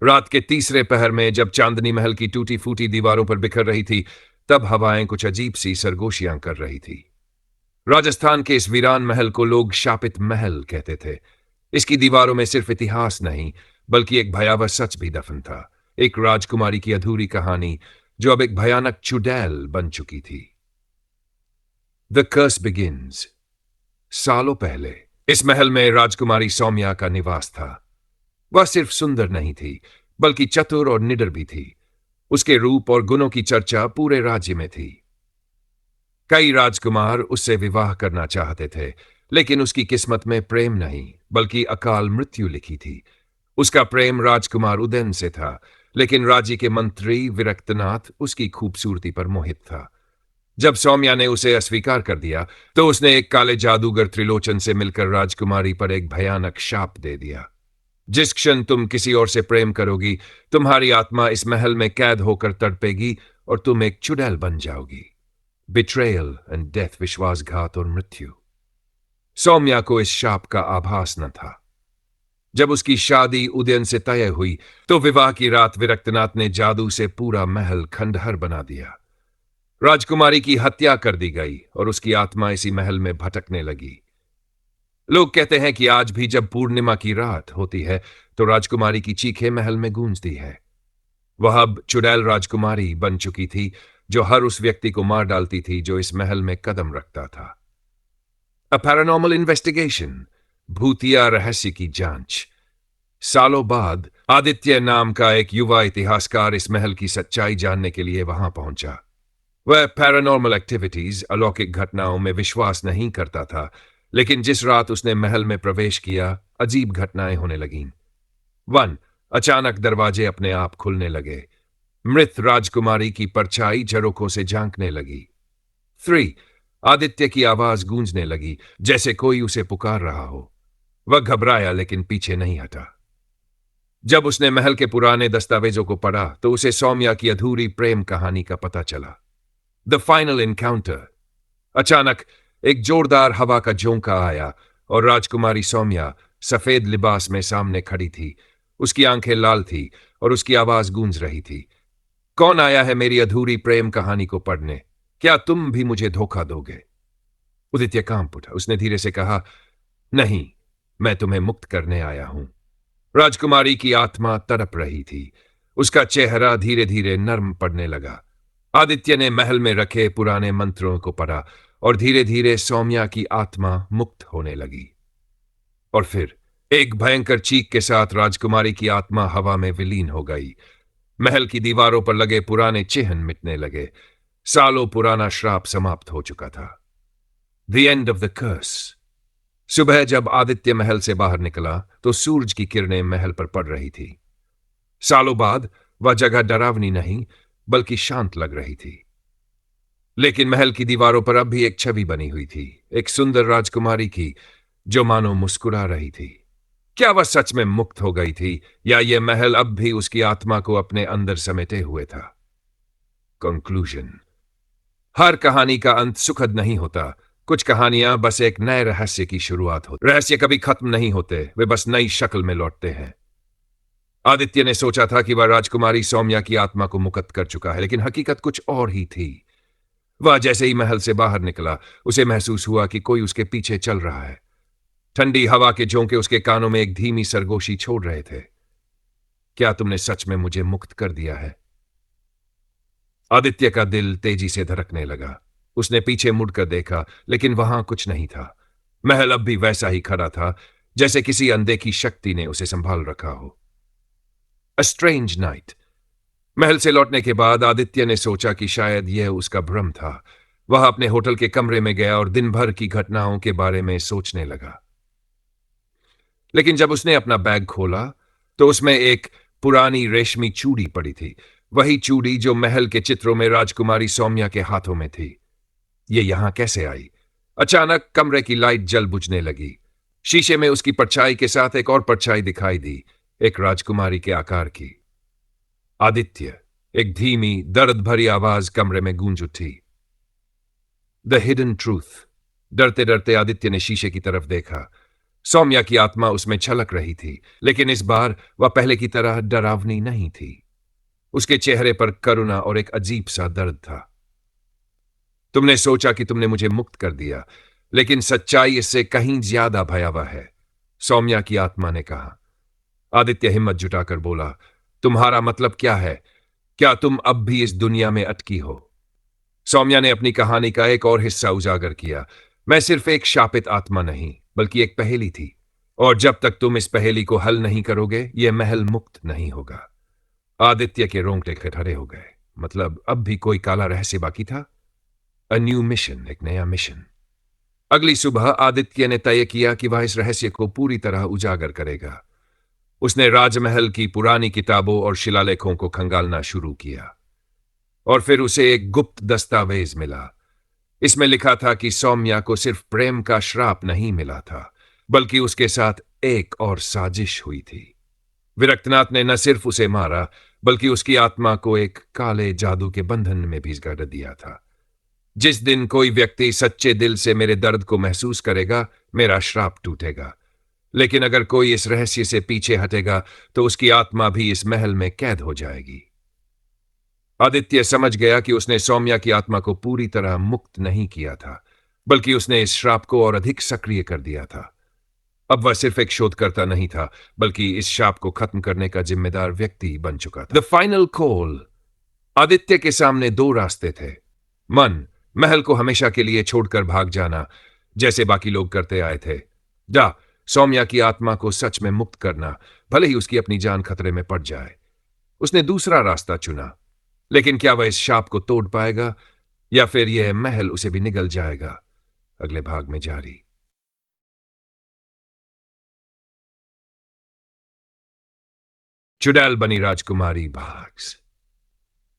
रात के तीसरे पहर में जब चांदनी महल की टूटी फूटी दीवारों पर बिखर रही थी, तब हवाएं कुछ अजीब सी सरगोशियां कर रही थी। राजस्थान के इस वीरान महल को लोग शापित महल कहते थे। इसकी दीवारों में सिर्फ इतिहास नहीं, बल्कि एक भयावह सच भी दफन था। एक राजकुमारी की अधूरी कहानी जो अब एक भयानक चुड़ैल बन चुकी थी। The curse begins. सालों पहले इस महल में राजकुमारी सौम्या का निवास था। वह सिर्फ सुंदर नहीं थी, बल्कि चतुर और निडर भी थी। उसके रूप और गुणों की चर्चा पूरे राज्य में थी। कई राजकुमार उससे विवाह करना चाहते थे, लेकिन उसकी किस्मत में प्रेम नहीं, बल्कि अकाल मृत्यु लिखी थी। उसका प्रेम राजकुमार उदयन से था, लेकिन राज्य के मंत्री विरक्तनाथ उसकी खूबसूरती पर मोहित था। जब सौम्या ने उसे अस्वीकार कर दिया, तो उसने एक काले जादूगर त्रिलोचन से मिलकर राजकुमारी पर एक भयानक शाप दे दिया। जिस क्षण तुम किसी और से प्रेम करोगी, तुम्हारी आत्मा इस महल में कैद होकर तड़पेगी और तुम एक चुड़ैल बन जाओगी। बिट्रेयल एंड डेथ, विश्वासघात और मृत्यु। सौम्या को इस शाप का आभास न था। जब उसकी शादी उदयन से तय हुई, तो विवाह की रात विरक्तनाथ ने जादू से पूरा महल खंडहर बना दिया। राजकुमारी की हत्या कर दी गई और उसकी आत्मा इसी महल में भटकने लगी। लोग कहते हैं कि आज भी जब पूर्णिमा की रात होती है, तो राजकुमारी की चीखें महल में गूंजती है। वह अब चुड़ैल राजकुमारी बन चुकी थी, जो हर उस व्यक्ति को मार डालती थी जो इस महल में कदम रखता था। अ पैरानॉर्मल इन्वेस्टिगेशन, भूतिया रहस्य की जांच। सालों बाद आदित्य नाम का एक युवा इतिहासकार इस महल की सच्चाई जानने के लिए वहां पहुंचा। वह पैरानॉर्मल एक्टिविटीज, अलौकिक घटनाओं में विश्वास नहीं करता था, लेकिन जिस रात उसने महल में प्रवेश किया, अजीब घटनाएं होने लगीं। 1. अचानक दरवाजे अपने आप खुलने लगे। मृत राजकुमारी की परछाई झरोखों से झांकने लगी। 3. आदित्य की आवाज गूंजने लगी, जैसे कोई उसे पुकार रहा हो। वह घबराया, लेकिन पीछे नहीं हटा। जब उसने महल के पुराने दस्तावेजों को पढ़ा, तो उसे सौम्या की अधूरी प्रेम कहानी का पता चला। The final encounter. अचानक एक जोरदार हवा का झोंका आया और राजकुमारी सौम्या सफेद लिबास में सामने खड़ी थी। उसकी आंखें लाल थी और उसकी आवाज गूंज रही थी। कौन आया है मेरी अधूरी प्रेम कहानी को पढ़ने? क्या तुम भी मुझे धोखा दोगे? उदित्य कांप उठा। उसने धीरे से कहा, नहीं, मैं तुम्हें मुक्त करने आया हूं। राजकुमारी की आत्मा तड़प रही थी। उसका चेहरा धीरे धीरे नर्म पड़ने लगा। आदित्य ने महल में रखे पुराने मंत्रों को पढ़ा और धीरे धीरे सौम्या की आत्मा मुक्त होने लगी। और फिर एक भयंकर चीख के साथ राजकुमारी की आत्मा हवा में विलीन हो गई। महल की दीवारों पर लगे पुराने चिन्ह मिटने लगे। सालों पुराना श्राप समाप्त हो चुका था। The end of the curse. सुबह जब आदित्य महल से बाहर निकला, तो सूरज की किरणें महल पर पड़ रही थी। सालों बाद वह जगह डरावनी नहीं, बल्कि शांत लग रही थी। लेकिन महल की दीवारों पर अब भी एक छवि बनी हुई थी, एक सुंदर राजकुमारी की, जो मानो मुस्कुरा रही थी। क्या वह सच में मुक्त हो गई थी, या यह महल अब भी उसकी आत्मा को अपने अंदर समेटे हुए था? कंक्लूजन। हर कहानी का अंत सुखद नहीं होता। कुछ कहानियां बस एक नए रहस्य की शुरुआत होती। रहस्य कभी खत्म नहीं होते, वे बस नई शक्ल में लौटते हैं। आदित्य ने सोचा था कि वह राजकुमारी सौम्या की आत्मा को मुक्त कर चुका है, लेकिन हकीकत कुछ और ही थी। वह जैसे ही महल से बाहर निकला, उसे महसूस हुआ कि कोई उसके पीछे चल रहा है। ठंडी हवा के झोंके उसके कानों में एक धीमी सरगोशी छोड़ रहे थे। क्या तुमने सच में मुझे मुक्त कर दिया है? आदित्य का दिल तेजी से धड़कने लगा। उसने पीछे मुड़कर देखा, लेकिन वहां कुछ नहीं था। महल अब भी वैसा ही खड़ा था, जैसे किसी अनदेखी शक्ति ने उसे संभाल रखा हो। A strange night. महल से लौटने के बाद आदित्य ने सोचा कि शायद यह उसका भ्रम था। वह अपने होटल के कमरे में गया और दिन भर की घटनाओं के बारे में सोचने लगा। लेकिन जब उसने अपना बैग खोला, तो उसमें एक पुरानी रेशमी चूड़ी पड़ी थी। वही चूड़ी जो महल के चित्रों में राजकुमारी सौम्या के हाथों में थी। ये यहां कैसे आई? अचानक कमरे की लाइट जल बुझने लगी। शीशे में उसकी परछाई के साथ एक और परछाई दिखाई दी, एक राजकुमारी के आकार की। आदित्य। एक धीमी दर्द भरी आवाज कमरे में गूंज उठी। The hidden truth. डरते डरते आदित्य ने शीशे की तरफ देखा। सौम्या की आत्मा उसमें छलक रही थी, लेकिन इस बार वह पहले की तरह डरावनी नहीं थी। उसके चेहरे पर करुणा और एक अजीब सा दर्द था। तुमने सोचा कि तुमने मुझे मुक्त कर दिया, लेकिन सच्चाई इससे कहीं ज्यादा भयावह है, सौम्या की आत्मा ने कहा। आदित्य हिम्मत जुटाकर बोला, तुम्हारा मतलब क्या है? क्या तुम अब भी इस दुनिया में अटकी हो? सौम्या ने अपनी कहानी का एक और हिस्सा उजागर किया। मैं सिर्फ एक शापित आत्मा नहीं, बल्कि एक पहेली थी, और जब तक तुम इस पहेली को हल नहीं करोगे, यह महल मुक्त नहीं होगा। आदित्य के रोंगटे खड़े हो गए। मतलब अब भी कोई काला रहस्य बाकी था? अ न्यू मिशन, एक नया मिशन। अगली सुबह आदित्य ने तय किया कि वह इस रहस्य को पूरी तरह उजागर करेगा। उसने राजमहल की पुरानी किताबों और शिलालेखों को खंगालना शुरू किया, और फिर उसे एक गुप्त दस्तावेज मिला। इसमें लिखा था कि सौम्या को सिर्फ प्रेम का श्राप नहीं मिला था, बल्कि उसके साथ एक और साजिश हुई थी। विरक्तनाथ ने न सिर्फ उसे मारा, बल्कि उसकी आत्मा को एक काले जादू के बंधन में भी गाड़ दिया था। जिस दिन कोई व्यक्ति सच्चे दिल से मेरे दर्द को महसूस करेगा, मेरा श्राप टूटेगा। लेकिन अगर कोई इस रहस्य से पीछे हटेगा, तो उसकी आत्मा भी इस महल में कैद हो जाएगी। आदित्य समझ गया कि उसने सौम्या की आत्मा को पूरी तरह मुक्त नहीं किया था, बल्कि उसने इस श्राप को और अधिक सक्रिय कर दिया था। अब वह सिर्फ एक शोधकर्ता नहीं था, बल्कि इस शाप को खत्म करने का जिम्मेदार व्यक्ति बन चुका था। The final call. आदित्य के सामने दो रास्ते थे। महल को हमेशा के लिए छोड़कर भाग जाना, जैसे बाकी लोग करते आए थे। सौम्या की आत्मा को सच में मुक्त करना, भले ही उसकी अपनी जान खतरे में पड़ जाए। उसने दूसरा रास्ता चुना, लेकिन क्या वह इस शाप को तोड़ पाएगा, या फिर यह महल उसे भी निगल जाएगा? अगले भाग में जारी। चुड़ैल बनी राजकुमारी भाग्स।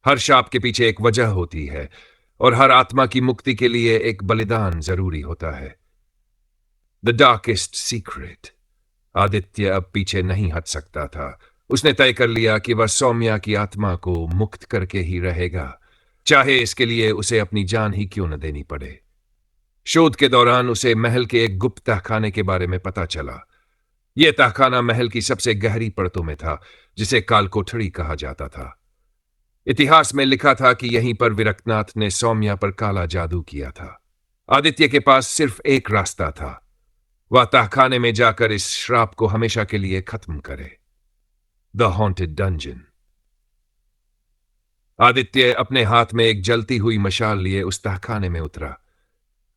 हर शाप के पीछे एक वजह होती है, और हर आत्मा की मुक्ति के लिए एक बलिदान जरूरी होता है। The darkest secret. आदित्य अब पीछे नहीं हट सकता था। उसने तय कर लिया कि वह सौम्या की आत्मा को मुक्त करके ही रहेगा, चाहे इसके लिए उसे अपनी जान ही क्यों न देनी पड़े। शोध के दौरान उसे महल के एक गुप्त तहखाने के बारे में पता चला। यह तहखाना महल की सबसे गहरी परतों में था, जिसे कालकोठरी कहा जाता था। इतिहास में लिखा था कि यहीं पर विरक्तनाथ ने सौम्या पर काला जादू किया था। आदित्य के पास सिर्फ एक रास्ता था, वह तहखाने में जाकर इस श्राप को हमेशा के लिए खत्म करे। The haunted dungeon. आदित्य अपने हाथ में एक जलती हुई मशाल लिए उस तहखाने में उतरा।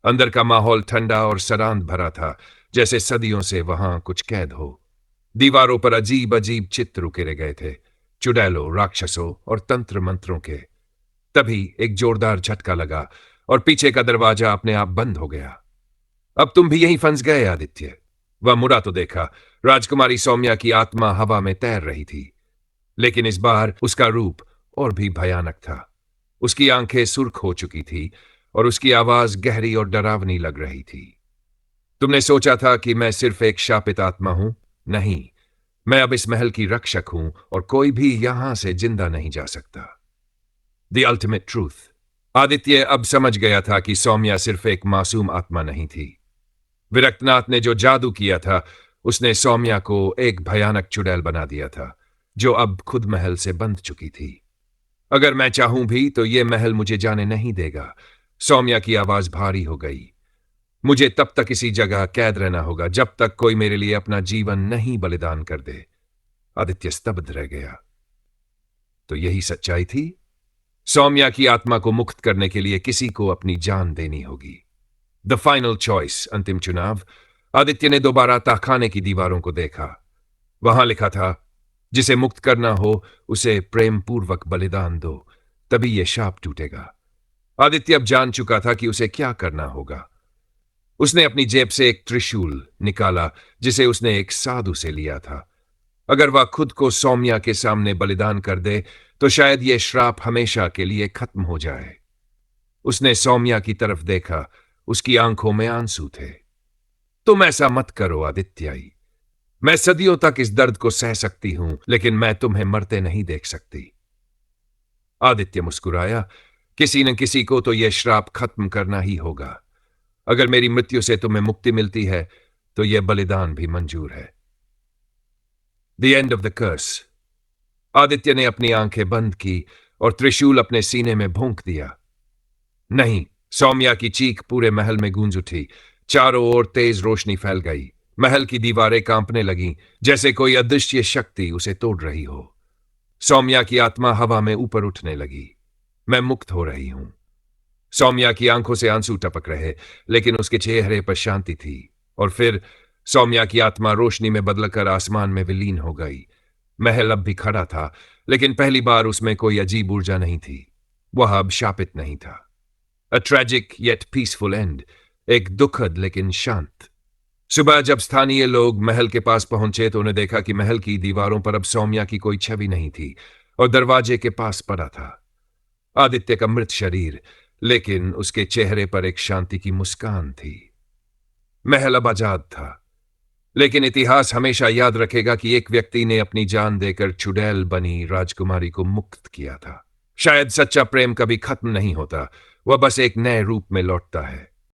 अंदर का माहौल ठंडा और सरांत भरा था, जैसे सदियों से वहां कुछ कैद हो। दीवारों पर अजीब अजीब चित्र उकेरे गए थे, चुड़ैलों, राक्षसों और तंत्र मंत्रों के। तभी एक जोरदार झटका लगा और पीछे का दरवाजा अपने आप बंद हो गया। अब तुम भी यहीं फंस गए आदित्य। वह मुड़ा तो देखा, राजकुमारी सौम्या की आत्मा हवा में तैर रही थी, लेकिन इस बार उसका रूप और भी भयानक था। उसकी आंखें सुर्ख हो चुकी थी और उसकी आवाज गहरी और डरावनी लग रही थी। तुमने सोचा था कि मैं सिर्फ एक शापित आत्मा हूं? नहीं, मैं अब इस महल की रक्षक हूं, और कोई भी यहां से जिंदा नहीं जा सकता। The ultimate truth. आदित्य अब समझ गया था कि सौम्या सिर्फ एक मासूम आत्मा नहीं थी। विरक्तनाथ ने जो जादू किया था, उसने सौम्या को एक भयानक चुड़ैल बना दिया था, जो अब खुद महल से बंध चुकी थी। अगर मैं चाहूं भी तो यह महल मुझे जाने नहीं देगा। सौम्या की आवाज भारी हो गई। मुझे तब तक इसी जगह कैद रहना होगा जब तक कोई मेरे लिए अपना जीवन नहीं बलिदान कर दे। आदित्य स्तब्ध रह गया। तो यही सच्चाई थी। सौम्या की आत्मा को मुक्त करने के लिए किसी को अपनी जान देनी होगी। द फाइनल चॉइस, अंतिम चुनाव। आदित्य ने दोबारा तहखाने की दीवारों को देखा। वहां लिखा था, जिसे मुक्त करना हो उसे प्रेम पूर्वक बलिदान दो, तभी यह शाप टूटेगा। आदित्य अब जान चुका था कि उसे क्या करना होगा। उसने अपनी जेब से एक त्रिशूल निकाला, जिसे उसने एक साधु से लिया था। अगर वह खुद को सौम्या के सामने बलिदान कर दे, तो शायद यह श्राप हमेशा के लिए खत्म हो जाए। उसने सौम्या की तरफ देखा, उसकी आंखों में आंसू थे। तुम ऐसा मत करो आदित्याई। मैं सदियों तक इस दर्द को सह सकती हूं, लेकिन मैं तुम्हें मरते नहीं देख सकती। आदित्य मुस्कुराया। किसी न किसी को तो यह श्राप खत्म करना ही होगा। अगर मेरी मृत्यु से तुम्हें मुक्ति मिलती है, तो यह बलिदान भी मंजूर है। The end of the curse. Aditya ने अपनी आंखें बंद की और त्रिशूल अपने सीने में भोंक दिया। नहीं, सौम्या की चीख पूरे महल में गूंज उठी। चारों ओर तेज रोशनी फैल गई। महल की दीवारें कांपने लगीं, जैसे कोई अदृश्य शक्ति उसे तोड़ रही हो। सौम्या की आत्मा हवा में ऊपर उठने लगी। मैं मुक्त हो रही हूं। सौम्या की आंखों से आंसू टपक रहे, लेकिन उसके चेहरे पर शांति थी। और फिर सौम्या की आत्मा रोशनी में बदलकर आसमान में विलीन हो गई। महल अब भी खड़ा था, लेकिन पहली बार उसमें कोई अजीब ऊर्जा नहीं थी। वह अब शापित नहीं था। अ ट्रेजिक येट पीसफुल एंड। एक दुखद लेकिन शांत। सुबह जब स्थानीय लोग महल के पास पहुंचे तो उन्हें देखा कि महल की दीवारों पर अब सौम्या की कोई छवि नहीं थी और दरवाजे के पास पड़ा था आदित्य का मृत शरीर, लेकिन उसके चेहरे पर एक शांति की मुस्कान थी। महल अब आजाद था, लेकिन इतिहास हमेशा याद रखेगा कि एक व्यक्ति ने अपनी जान देकर चुड़ैल बनी राजकुमारी को मुक्त किया था। शायद सच्चा प्रेम कभी खत्म नहीं होता, वह बस एक नए रूप में लौटता है।